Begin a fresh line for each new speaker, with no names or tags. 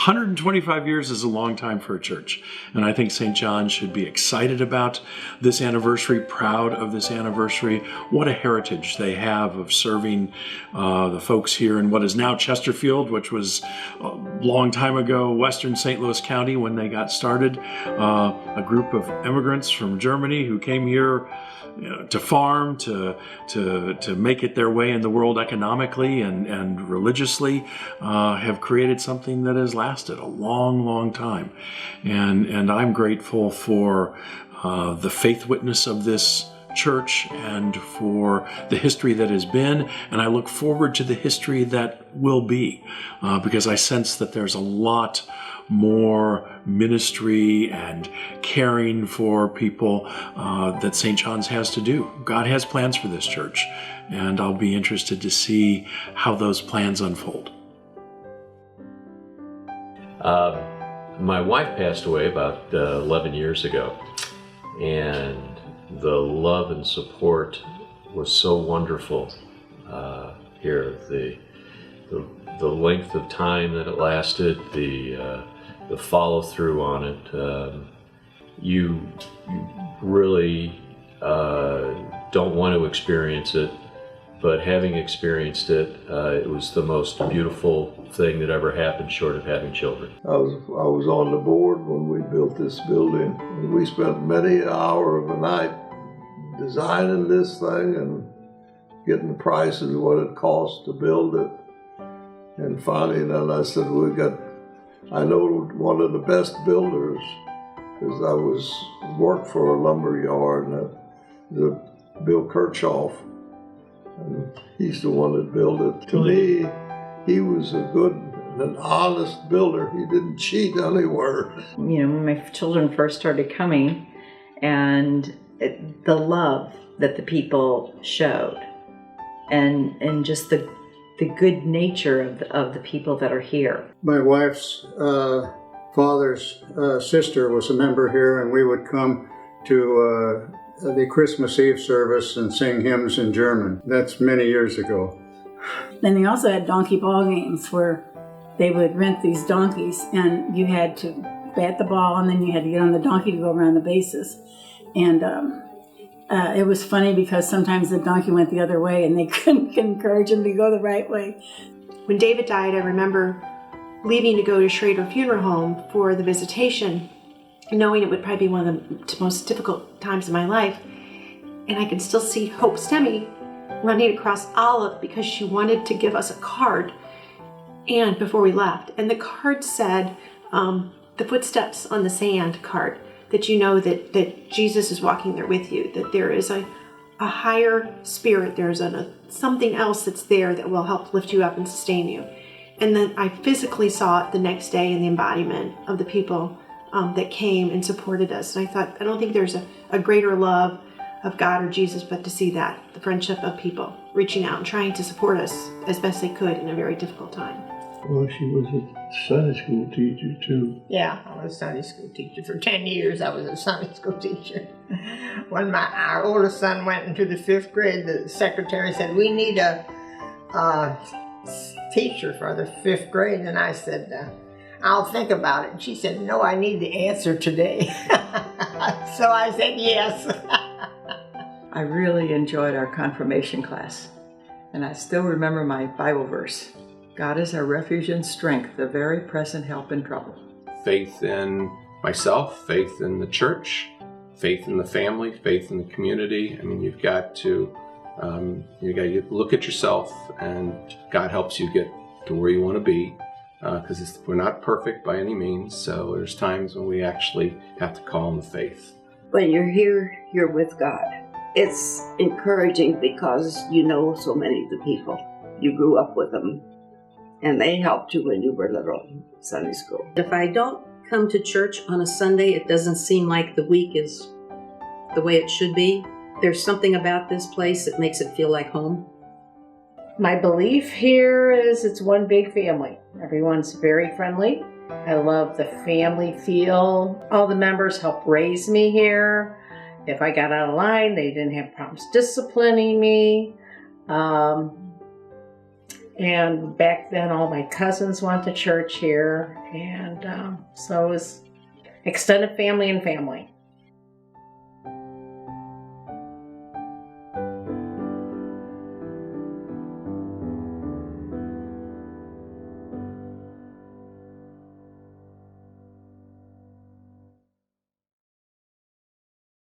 125 years is a long time for a church, and I think St. John should be excited about this anniversary, proud of this anniversary. What a heritage they have of serving the folks here in what is now Chesterfield, which was a long time ago Western St. Louis County when they got started. A group of immigrants from Germany who came here to farm, to make it their way in the world economically and religiously, have created something that has lasted a long, long time. And I'm grateful for the faith witness of this church and for the history that has been, and I look forward to the history that will be, because I sense that there's a lot more ministry and caring for people that St. John's has to do. God has plans for this church, and I'll be interested to see how those plans unfold.
My wife passed away about 11 years ago, and the love and support was so wonderful here. The length of time that it lasted, the follow through on it. You really don't want to experience it, but having experienced it, it was the most beautiful thing that ever happened short of having children.
I was on the board when we built this building, and we spent many an hour of the night designing this thing and getting the prices of what it cost to build it. And finally, then I said, I know one of the best builders, because I worked for a lumber yard, and Bill Kirchhoff, and he's the one that built it. To me, he was a good and an honest builder. He didn't cheat anywhere.
When my children first started coming, and the love that the people showed, and just the good nature of the people that are here.
My wife's father's sister was a member here, and we would come to the Christmas Eve service and sing hymns in German. That's many years ago.
Then they also had donkey ball games where they would rent these donkeys, and you had to bat the ball, and then you had to get on the donkey to go around the bases. And it was funny because sometimes the donkey went the other way and they couldn't encourage him to go the right way.
When David died, I remember leaving to go to Schrader Funeral Home for the visitation, knowing it would probably be one of the most difficult times of my life. And I could still see Hope Stemme running across Olive because she wanted to give us a card and before we left. And the card said, the footsteps on the sand card, that you know that Jesus is walking there with you, that there is a higher spirit, there's something else that's there that will help lift you up and sustain you. And then I physically saw it the next day in the embodiment of the people that came and supported us. And I thought, I don't think there's a greater love of God or Jesus, but to see that, the friendship of people reaching out and trying to support us as best they could in a very difficult time.
Well, she was a Sunday school teacher, too.
Yeah, I was a Sunday school teacher. For 10 years, I was a Sunday school teacher. When our oldest son went into the 5th grade, the secretary said, we need a teacher for the 5th grade. And I said, I'll think about it. And she said, no, I need the answer today. So I said, yes.
I really enjoyed our confirmation class, and I still remember my Bible verse. God is our refuge and strength, the very present help in trouble.
Faith in myself, faith in the church, faith in the family, faith in the community. I mean, you've got to look at yourself, and God helps you get to where you want to be, because we're not perfect by any means. So there's times when we actually have to call on the faith.
When you're here, you're with God. It's encouraging because you know so many of the people. You grew up with them, and they helped you when you were little in Sunday school.
If I don't come to church on a Sunday, it doesn't seem like the week is the way it should be. There's something about this place that makes it feel like home.
My belief here is it's one big family. Everyone's very friendly. I love the family feel. All the members help raise me here. If I got out of line, they didn't have problems disciplining me. And back then, all my cousins went to church here, and so it was extended family and family.